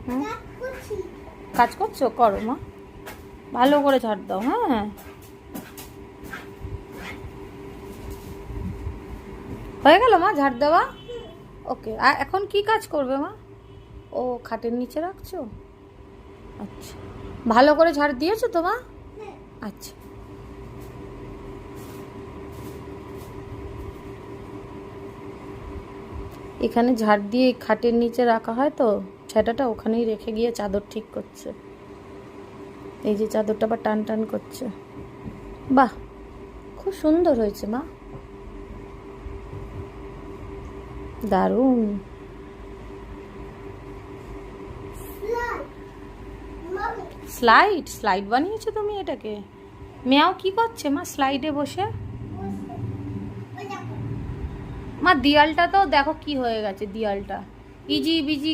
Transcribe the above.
হুম, কাজ করছো? করো মা, ভালো করে ঝাড় দাও। হ্যাঁ, হয়ে গেল মা ঝাড় দেওয়া। ওকে, আর এখন কি কাজ করবে মা? ও, খাটের নিচে রাখছো? আচ্ছা, ভালো করে ঝাড় দিয়েছো তো মা? আচ্ছা, এখানে ঝাড় দিয়ে খাটের নিচে রাখা হয় তো, সেটাটা ওখানেই রেখে গিয়ে চাদর ঠিক করছে। এই যে চাদরটা আবার টান টান করছে। বাহ, খুব সুন্দর হয়েছে মা, দারুণ। স্লাইড স্লাইড বানিয়েছো তুমি এটাকে? মেয়াও কি করছে মা স্লাইডে বসে? মা দেয়ালটা তো দেখো কি হয়ে গেছে, দেয়ালটা ইজি বিজি